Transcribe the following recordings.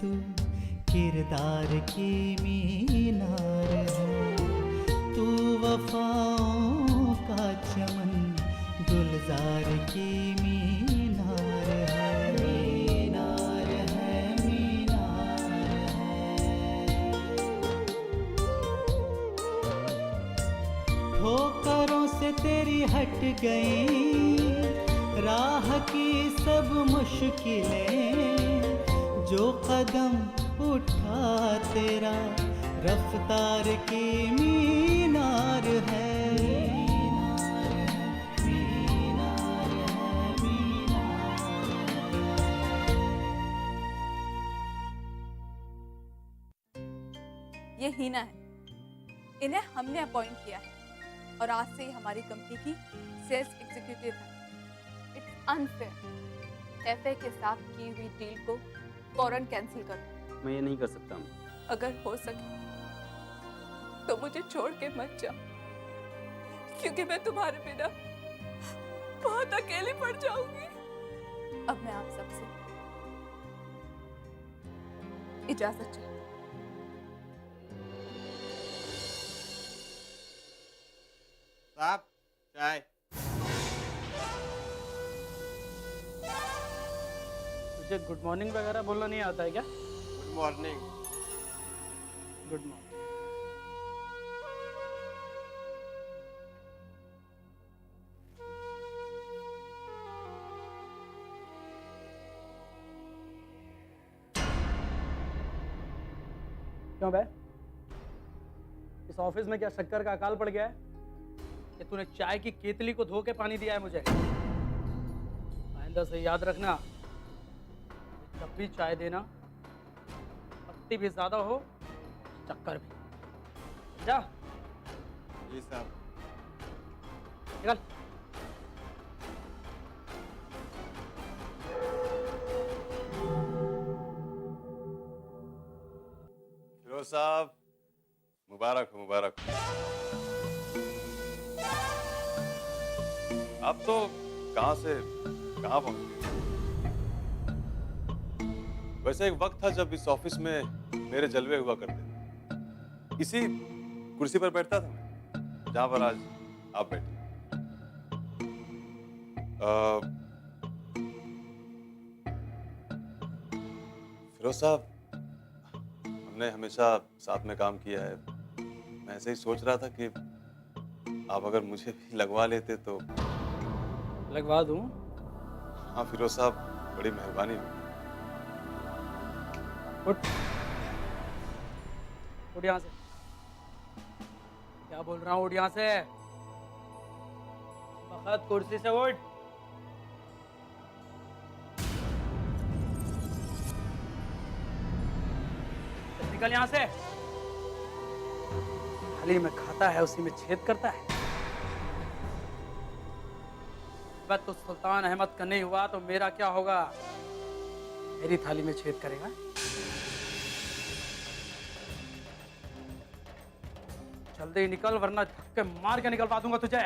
तू किरदार की मीनार है, तू वफाओं का चमन गुलजार की मीनार है, मीनार है, मीनार है। ठोकरों से तेरी हट गई राह की सब मुश्किलें, जो कदम उठा तेरा रफ्तार की मीनार है, मीनार है, मीनार है, मीनार है। ये हीना है, इन्हें हमने अपॉइंट किया है और आज से ही हमारी कंपनी की सेल्स एग्जीक्यूटिव है। It's unfair. एफए के साथ की हुई डील को फौरन कैंसिल करो। मैं ये नहीं कर सकता हूँ। अगर हो सके तो मुझे छोड़ के मत जाओ, क्योंकि मैं तुम्हारे बिना बहुत अकेली पड़ जाऊंगी। अब मैं आप सबसे इजाजत चाहती हूँ। साहब चाय। तुझे गुड मॉर्निंग वगैरह बोलना नहीं आता है क्या? Good morning. Good morning. क्यों बे? इस ऑफिस में क्या शक्कर का अकाल पड़ गया है कि तूने चाय की केतली को धो के पानी दिया है मुझे? आइंदा से याद रखना, जब भी चाय देना पत्ती भी ज्यादा हो, चक्कर भी। जा जी साहब। निकल। फिरोज साहब मुबारक हो, मुबारक हो। आप तो कहां से कहां पहुंच गए। वैसे एक वक्त था जब इस ऑफिस में मेरे जलवे हुआ करते थे। इसी कुर्सी पर बैठता था मैं, जहां पर आज आप बैठे। फिरोज साहब, हमने हमेशा साथ में काम किया है। मैं ऐसे ही सोच रहा था कि आप अगर मुझे भी लगवा लेते तो। लगवा दूं? हाँ फिरोज साहब, बड़ी मेहरबानी होगी। उठ उठ यहाँ से। क्या बोल रहा हूँ? उठ यहाँ से। वक्त कुर्सी से उठ। निकल यहाँ से। थाली में खाता है उसी में छेद करता है। बस तो सुल्तान अहमद का नहीं हुआ तो मेरा क्या होगा? मेरी थाली में छेद करेगा। जल्दी निकल वरना धक्के मार के निकलवा दूंगा तुझे।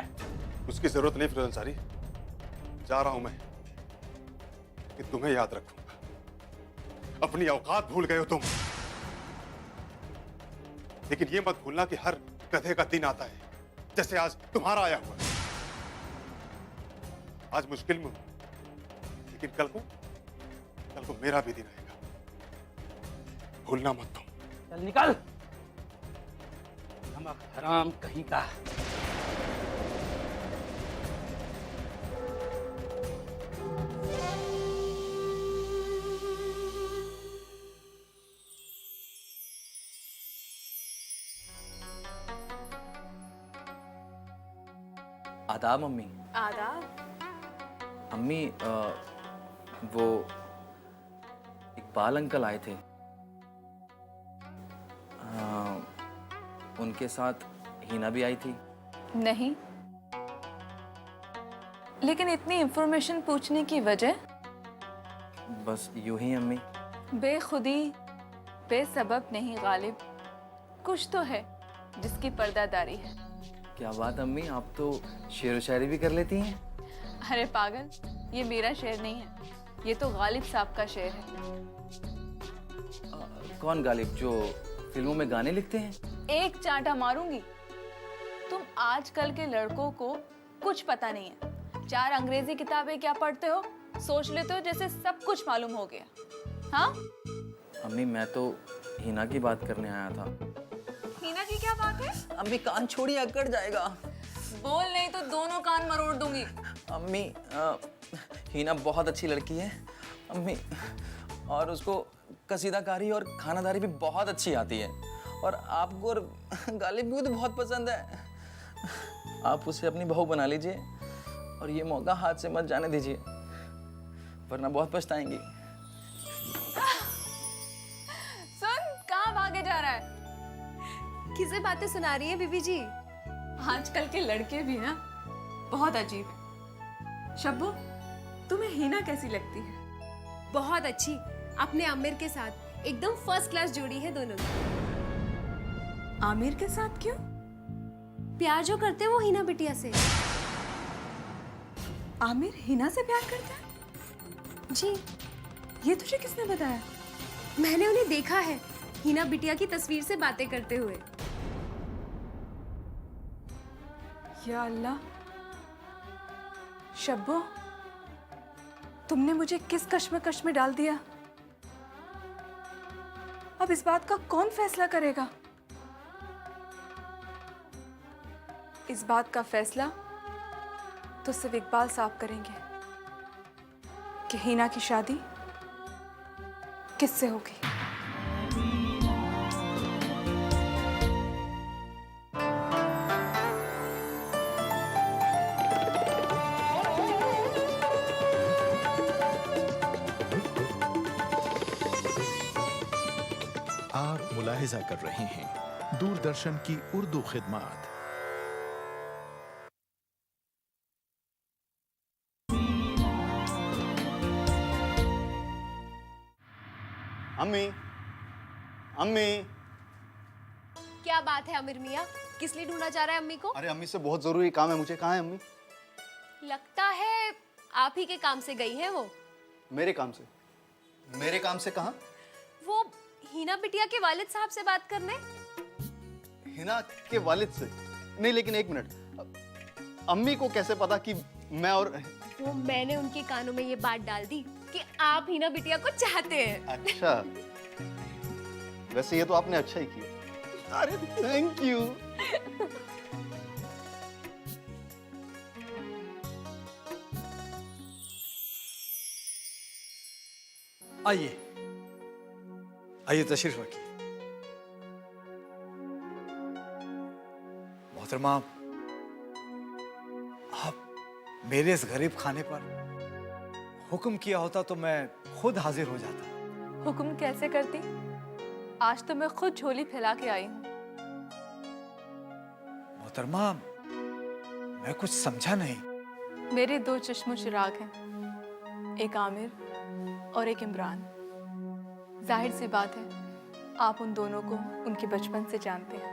उसकी जरूरत नहीं फिरोज अंसारी, जा रहा हूं मैं, कि तुम्हें याद रखूंगा। अपनी औकात भूल गए हो तुम। लेकिन ये मत भूलना कि हर गधे का दिन आता है, जैसे आज तुम्हारा आया हुआ। आज मुश्किल में हूं, लेकिन कल को मेरा भी दिन आएगा। भूलना मत तुम। चल निकल। नमक हराम कहीं का। आदाब मम्मी। आदाब। अम्मी वो इकबाल अंकल आए थे, उनके साथ हीना भी आई थी। नहीं, लेकिन इतनी इंफॉर्मेशन पूछने की वजह? बस यूं ही अम्मी। बेखुदी बेसबब नहीं गालिब, कुछ तो है जिसकी पर्दादारी है। क्या बात अम्मी, आप तो शेर व शायरी भी कर लेती हैं। अरे पागल, ये मेरा शेर नहीं है, ये तो गालिब साहब का शेर है। कौन गालिब, जो फिल्मों में गाने लिखते हैं? एक चांटा मारूंगी। तुम आजकल के लड़कों को कुछ पता नहीं है। 4 अंग्रेजी किताबें क्या पढ़ते हो, सोच लेते हो जैसे सब कुछ मालूम हो गया। हाँ, अम्मी मैं तो हिना की बात करने आया था। हीना की क्या बात है? अम्मी कान छोड़िए, अकड़ जाएगा। बोल नहीं तो दोनों कान मरोड़ दूंगी। अम्मी हिना बहुत अच्छी लड़की है अम्मी, और उसको कसीदाकारी और खानादारी भी बहुत अच्छी आती है, और आपको और गालिब को तो बहुत पसंद है। आप उसे अपनी बहू बना लीजिए और ये मौका हाथ से मत जाने दीजिए, वरना बहुत पछताएंगी। सुन, कहाँ भागे जा रहा है? किसे बातें सुना रही है बीबी जी? आजकल के लड़के भी ना बहुत अजीब है। शब्बू, तुम्हें हीना कैसी लगती है? बहुत अच्छी, अपने आमिर के साथ एकदम फर्स्ट क्लास जोड़ी है दोनों की। आमिर के साथ क्यों? प्यार जो करते हैं वो हीना बिटिया से। आमिर हीना से प्यार करता है? जी, ये तुझे किसने बताया? मैंने उन्हें देखा है हीना बिटिया की तस्वीर से बातें करते हुए। या अल्लाह, शब्बू, तुमने मुझे किस कश्मकश में डाल दिया? अब इस बात का कौन फैसला करेगा? इस बात का फैसला तो सिर्फ इकबाल साहब करेंगे कि हीना की शादी किससे होगी। आप मुलाहिजा कर रहे हैं दूरदर्शन की उर्दू खिदमत। अम्मी, अम्मी। क्या बात है आमिर मियाँ, किस लिए ढूंढा जा रहा है अम्मी को? अरे अम्मी से बहुत जरूरी काम है मुझे। कहाँ है अम्मी? लगता है आप ही के काम से गई है वो। मेरे काम से? मेरे काम से कहाँ? वो हीना बिटिया के वालिद साहब से बात करने। हिना के वालिद से? नहीं, लेकिन एक मिनट, अम्मी को कैसे पता कि मैं और... वो मैंने उनके कानों में ये बात डाल दी कि आप हीना बिटिया को चाहते हैं। अच्छा, वैसे ये तो आपने अच्छा ही किया। अरे थैंक यू। आइए आइए, तशरीफ रखिए। मोहतरमा, आप मेरे इस गरीब खाने पर हुक्म किया होता तो मैं खुद हाजिर हो जाता। हुक्म कैसे करती? आज तो मैं खुद झोली फैला के आई हूँ। मोहतरमा, मैं कुछ समझा नहीं। मेरे 2 चश्मो चिराग हैं, एक आमिर और एक इमरान। जाहिर सी बात है, आप उन दोनों को उनके बचपन से जानते हैं,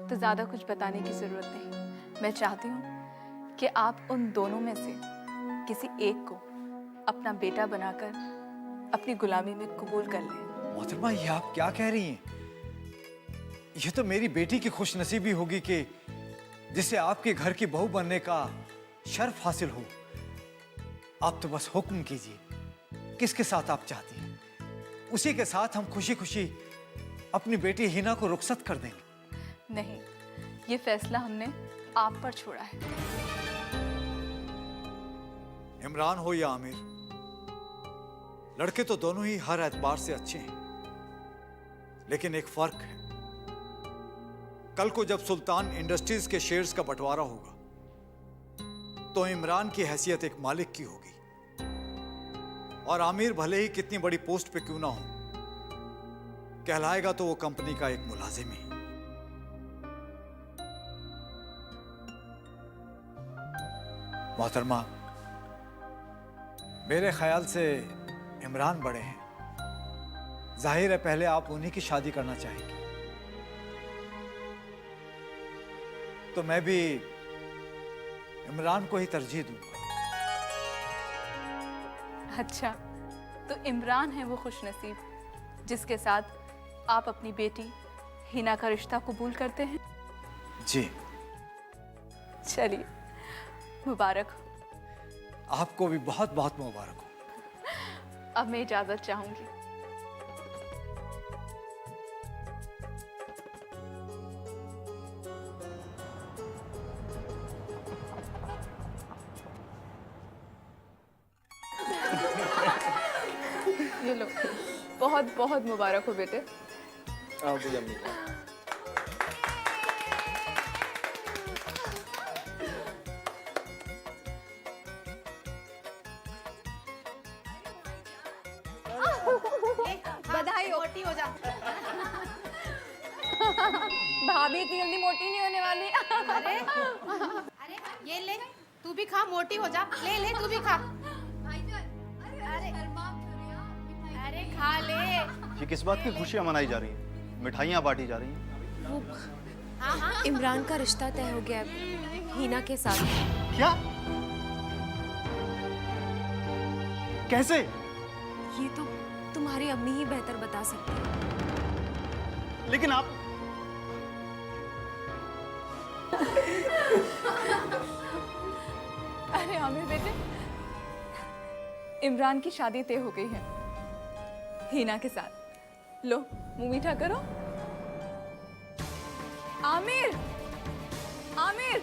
तो ज़्यादा कुछ बताने की ज़रूरत नहीं। मैं चाहती हूँ कि आप उन दोनों में से किसी एक को अपना बेटा बनाकर अपनी गुलामी में कबूल कर लें। मोहतरमा, ये आप क्या कह रही हैं? ये तो मेरी बेटी की खुशनसीबी होगी कि जिसे आपके घर की बहू बनने का शर्फ हासिल हो। आप तो बस हुक्म कीजिए, किसके साथ आप चाहती हैं, उसी के साथ हम खुशी खुशी अपनी बेटी हिना को रुखसत कर देंगे। नहीं, ये फैसला हमने आप पर छोड़ा है। इमरान हो या आमिर, लड़के तो दोनों ही हर एतबार से अच्छे हैं, लेकिन एक फर्क है। कल को जब सुल्तान इंडस्ट्रीज के शेयर्स का बंटवारा होगा तो इमरान की हैसियत एक मालिक की होगी, और आमिर भले ही कितनी बड़ी पोस्ट पे क्यों ना हो, कहलाएगा तो वो कंपनी का एक मुलाजिम ही। मोहतरमा, मेरे ख्याल से इमरान बड़े हैं, जाहिर है पहले आप उन्हीं की शादी करना चाहेंगे, तो मैं भी इमरान को ही तरजीह दूंगा। अच्छा, तो इमरान है वो खुशनसीब जिसके साथ आप अपनी बेटी हिना का रिश्ता कबूल करते हैं? जी। चलिए, मुबारक हो। आपको भी बहुत बहुत मुबारक हो। अब मैं इजाजत चाहूंगी। ये लो, बहुत बहुत मुबारक हो बेटे। आपको भी अम्मी। बधाई हो। मोटी हो जा। भाभी इतनी जल्दी मोटी नहीं होने वाली। अरे ये ले, तू भी खा, मोटी हो जा। ले ले, तू भी खा। अरे खा ले। ये किस बात की खुशियां मनाई जा रही हैं? मिठाइयाँ बांटी जा रही हैं। हाँ हाँ। इमरान का रिश्ता तय हो गया है हिना के साथ। क्या? कैसे? ये तो तुम्हारी अम्मी ही बेहतर बता सकती है। लेकिन आप अरे आमिर बेटे, इमरान की शादी तय हो गई है हिना के साथ। लो, मुंह मीठा करो। आमिर, आमिर।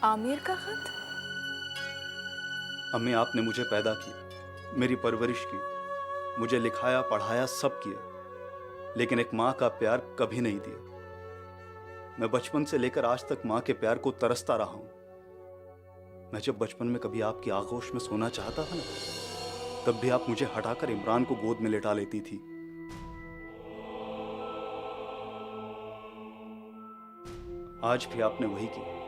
आमिर का खत? अम्मी, आपने मुझे पैदा किया, मेरी परवरिश की, मुझे लिखाया पढ़ाया सब किया, लेकिन एक माँ का प्यार कभी नहीं दिया। मैं बचपन से लेकर आज तक माँ के प्यार को तरसता रहा हूं। मैं जब बचपन में कभी आपकी आगोश में सोना चाहता था ना, तब भी आप मुझे हटाकर इमरान को गोद में लेटा लेती थी। आज भी आपने वही किया।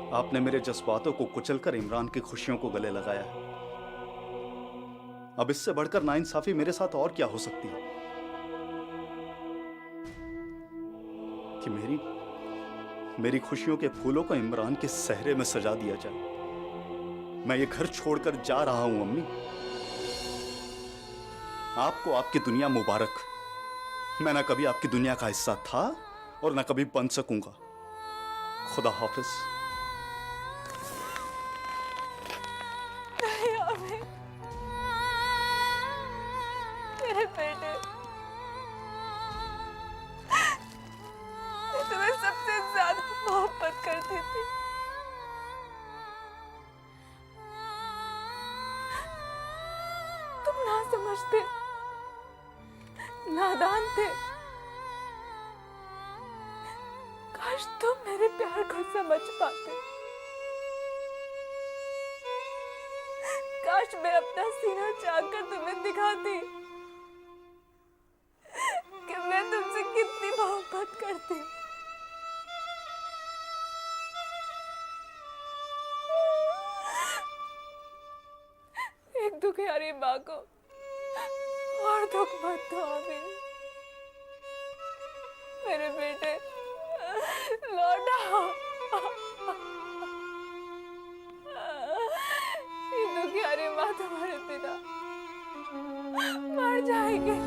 आपने मेरे जज्बातों को कुचलकर इमरान की खुशियों को गले लगाया है। अब इससे बढ़कर नाइंसाफी मेरे साथ और क्या हो सकती है कि मेरी खुशियों के फूलों को इमरान के सहरे में सजा दिया जाए। मैं ये घर छोड़कर जा रहा हूं अम्मी। आपको आपकी दुनिया मुबारक। मैं ना कभी आपकी दुनिया का हिस्सा था और ना कभी बन सकूंगा। खुदा हाफिज। मेरे बेटे, मैं तुम्हें सबसे ज्यादा मोहब्बत करती थी। तुम ना समझते, नादान थे। काश तुम मेरे प्यार को समझ पाते। काश मैं अपना सीना चाक कर तुम्हें दिखाती कि मैं तुमसे कितनी मोहब्बत करती हूँ। एक दुखियारी माँ को और दुख मत दो आमिर। मेरे बेटे, लौट आओ। ये दुखियारी माँ तुम्हारे बिना मर जाएंगे।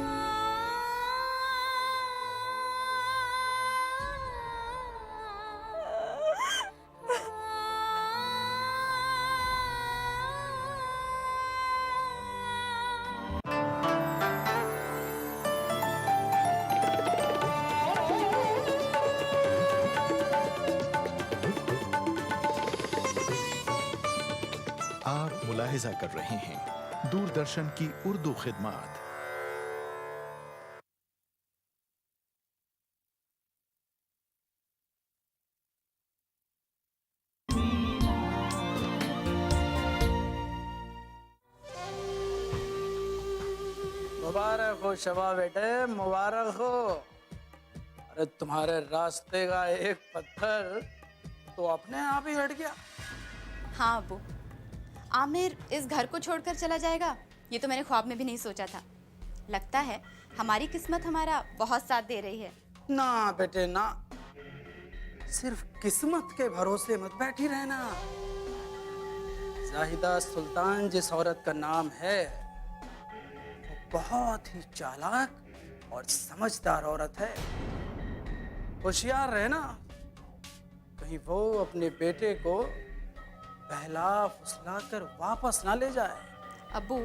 आप मुलाहिजा कर रहे हैं दूरदर्शन की उर्दू खिदमत। मुबारक हो शबा बेटे, मुबारक हो। अरे तुम्हारे रास्ते का एक पत्थर तो अपने आप ही हट गया। हाँ अब्बू, आमिर इस घर को छोड़कर चला जाएगा ये तो मैंने ख्वाब में भी नहीं सोचा था। लगता है हमारी किस्मत हमारा बहुत साथ दे रही है। ना बेटे ना, सिर्फ किस्मत के भरोसे मत बैठी रहना। जाहिदा सुल्तान जिस औरत का नाम है वो बहुत ही चालाक और समझदार औरत है। होशियार रहना, कहीं वो अपने बेटे को बहला फुसला कर वापस ना ले जाए। अब्बू,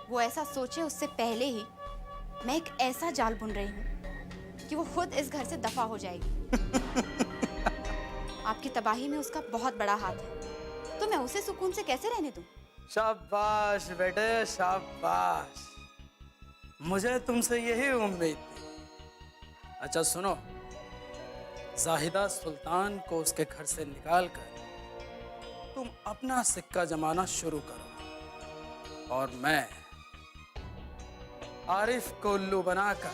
वो ऐसा सोचे उससे पहले ही मैं एक ऐसा जाल बुन रही हूँ कि वो खुद इस घर से दफा हो जाएगी। आपकी तबाही में उसका बहुत बड़ा हाथ है, तो मैं उसे सुकून से कैसे रहने दूँ? शाबाश बेटे शाबाश, मुझे तुमसे यही उम्मीद थी। अच्छा सुनो, जाहिदा सुल्तान को उसके घर से निकालकर तुम अपना सिक्का जमाना शुरू करो और मैं आरिफ को उल्लू बनाकर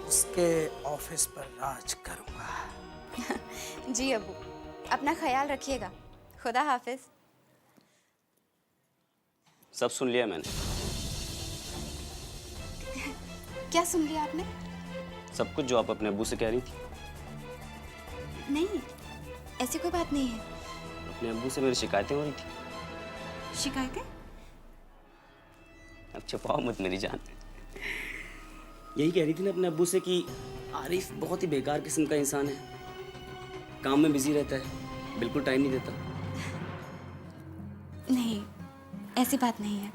उसके ऑफिस पर राज करूंगा। जी अब्बू, अपना ख्याल रखिएगा। खुदा हाफिज। सब सुन लिया मैंने। क्या सुन लिया आपने? सब कुछ जो आप अपने अब्बू से कह रही थी। नहीं, ऐसी कोई बात नहीं है। अपने अब्बू से मेरी शिकायतें हो रही थी। शिकायतें? अब छुपाओ मत मेरी जान। यही कह रही थी ना अपने अब्बू से कि आरिफ बहुत ही बेकार किस्म का इंसान है, काम में बिजी रहता है, बिल्कुल टाइम नहीं देता। नहीं, ऐसी बात नहीं है।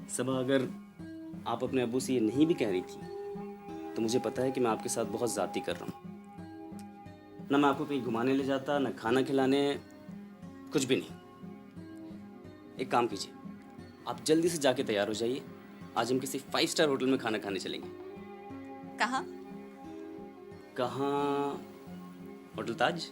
सबा, अगर आप अपने अब्बू से ये नहीं भी कह रही थी तो मुझे पता है कि मैं आपके साथ बहुत ज़्यादती कर रहा हूँ। ना मैं आपको कहीं घुमाने ले जाता, ना खाना खिलाने, कुछ भी नहीं। एक काम कीजिए, आप जल्दी से जाके तैयार हो जाइए। आज हम किसी 5 स्टार होटल में खाना खाने चलेंगे। कहाँ? कहाँ? होटल ताज।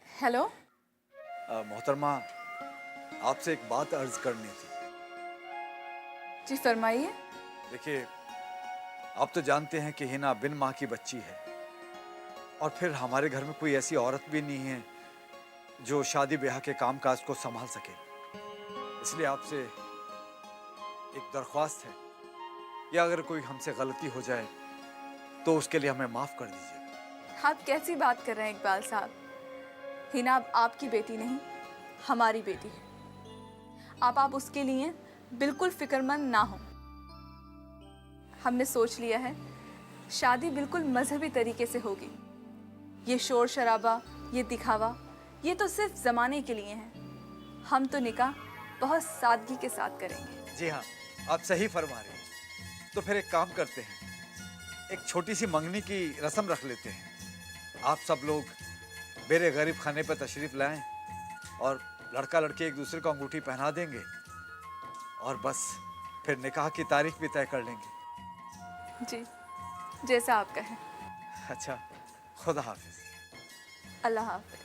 हेलो। मोहतरमा, आपसे एक बात अर्ज करनी थी। जी फरमाइए। देखिए, आप तो जानते हैं कि हिना बिन माँ की बच्ची है और फिर हमारे घर में कोई ऐसी औरत भी नहीं है जो शादी ब्याह के कामकाज को संभाल सके। इसलिए आपसे एक दरख्वास्त है कि अगर कोई हमसे गलती हो जाए तो उसके लिए हमें माफ़ कर दीजिए। आप कैसी बात कर रहे हैं इकबाल साहब? हिना आपकी बेटी नहीं, हमारी बेटी है। आप उसके लिए बिल्कुल फिक्रमंद ना हो। हमने सोच लिया है शादी बिल्कुल मजहबी तरीके से होगी। ये शोर शराबा, ये दिखावा, ये तो सिर्फ ज़माने के लिए है। हम तो निकाह बहुत सादगी के साथ करेंगे। जी हाँ, आप सही फरमा रहे हैं। तो फिर एक काम करते हैं, एक छोटी सी मंगनी की रस्म रख लेते हैं। आप सब लोग मेरे गरीब खाने पर तशरीफ़ लाएं और लड़का लड़की एक दूसरे को अंगूठी पहना देंगे और बस फिर निकाह की तारीख भी तय कर लेंगे। जी, जैसा आप कहें। अच्छा, खुदा हाफिज। अल्लाह हाफिज।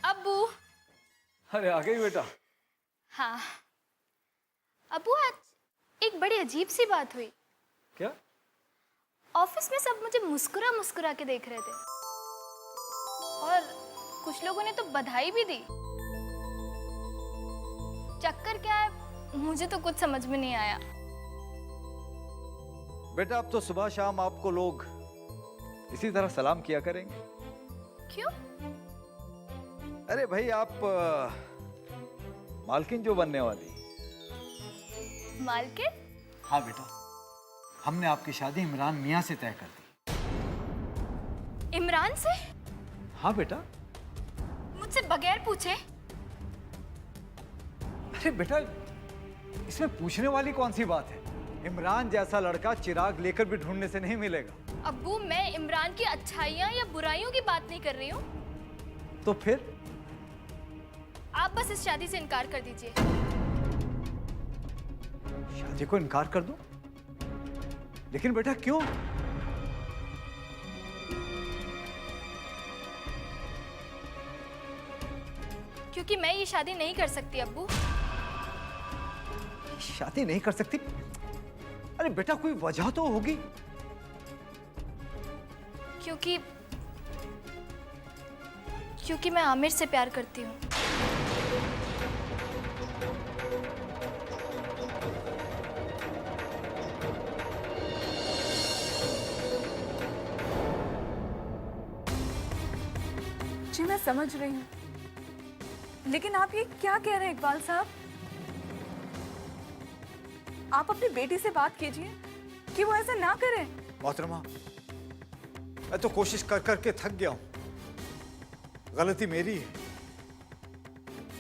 अब्बू। अरे आ गई बेटा। हाँ अब्बू, आज एक बड़ी अजीब सी बात हुई। क्या? ऑफिस में सब मुझे मुस्कुरा मुस्कुरा के देख रहे थे और कुछ लोगों ने तो बधाई भी दी। चक्कर क्या है मुझे तो कुछ समझ में नहीं आया। बेटा, अब तो सुबह शाम आपको लोग इसी तरह सलाम किया करेंगे। क्यों? अरे भाई, आप मालकिन जो बनने वाली। मालकिन? हाँ बेटा, हमने आपकी शादी इमरान मियाँ से तय कर दी। इमरान से? हाँ बेटा। मुझसे बगैर पूछे? अरे बेटा, इसमें पूछने वाली कौन सी बात है? इमरान जैसा लड़का चिराग लेकर भी ढूंढने से नहीं मिलेगा। अब्बू, मैं इमरान की अच्छाइयाँ या बुराइयों की बात नहीं कर रही हूँ। तो फिर? आप बस इस शादी से इनकार कर दीजिए। शादी को इनकार कर दूं? लेकिन बेटा क्यों? क्योंकि मैं ये शादी नहीं कर सकती अब्बू। शादी नहीं कर सकती? अरे बेटा कोई वजह तो होगी। क्योंकि मैं आमिर से प्यार करती हूँ। जी मैं समझ रही हूँ, लेकिन आप ये क्या कह रहे हैं इकबाल साहब? आप अपनी बेटी से बात कीजिए कि वो ऐसा ना करे। मोहतरमा, मैं तो कोशिश कर करके थक गया हूं। गलती मेरी है।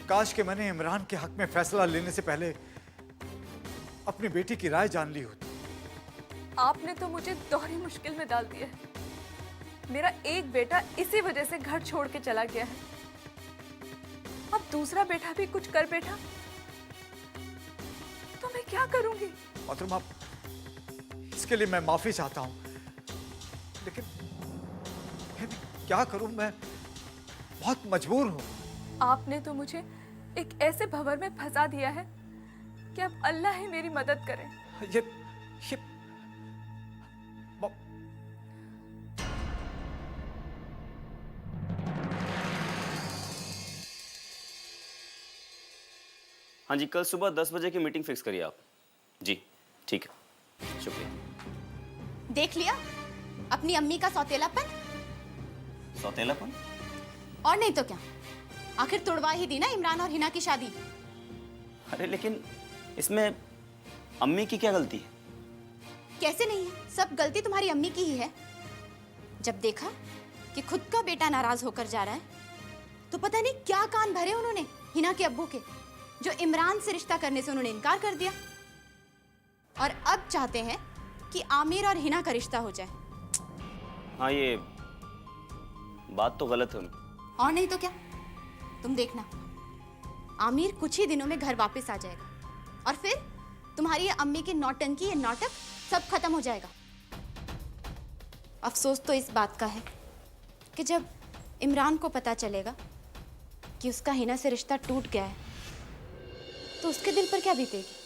काश कि मैंने इमरान के हक में फैसला लेने से पहले अपनी बेटी की राय जान ली होती। आपने तो मुझे दोहरी मुश्किल में डाल दिया है। मेरा एक बेटा इसी वजह से घर छोड़ के चला गया है। अब दूसरा बेटा भी कुछ कर बैठा तो मैं क्या करूंगी? मोहतरमा, इसके लिए मैं माफी चाहता हूं, लेकिन क्या करूं? मैं बहुत मजबूर हूं। आपने तो मुझे एक ऐसे भंवर में फंसा दिया है कि अब अल्लाह ही मेरी मदद करे। ये हाँ जी, कल सुबह 10 बजे की मीटिंग फिक्स करिए आप। जी ठीक है, शुक्रिया। देख लिया अपनी अम्मी का सौतेलापन। सौतेलापन? और नहीं तो क्या, आखिर तुड़वा ही दी ना इमरान और हिना की शादी। अरे लेकिन इसमें अम्मी की क्या गलती है? कैसे नहीं है, सब गलती तुम्हारी अम्मी की ही है। जब देखा कि खुद का बेटा नाराज होकर जा रहा है तो पता नहीं क्या कान भरे उन्होंने हिना के अब्बू के, जो इमरान से रिश्ता करने से उन्होंने इनकार कर दिया और अब चाहते हैं कि आमिर और हिना का रिश्ता हो जाए। हाँ, ये बात तो गलत है उनकी। और नहीं तो क्या, तुम देखना आमिर कुछ ही दिनों में घर वापस आ जाएगा और फिर तुम्हारी ये अम्मी की नौटंकी, ये नाटक सब खत्म हो जाएगा। अफसोस तो इस बात का है कि जब इमरान को पता चलेगा कि उसका हिना से रिश्ता टूट गया है तो उसके दिल पर क्या बीतेगी।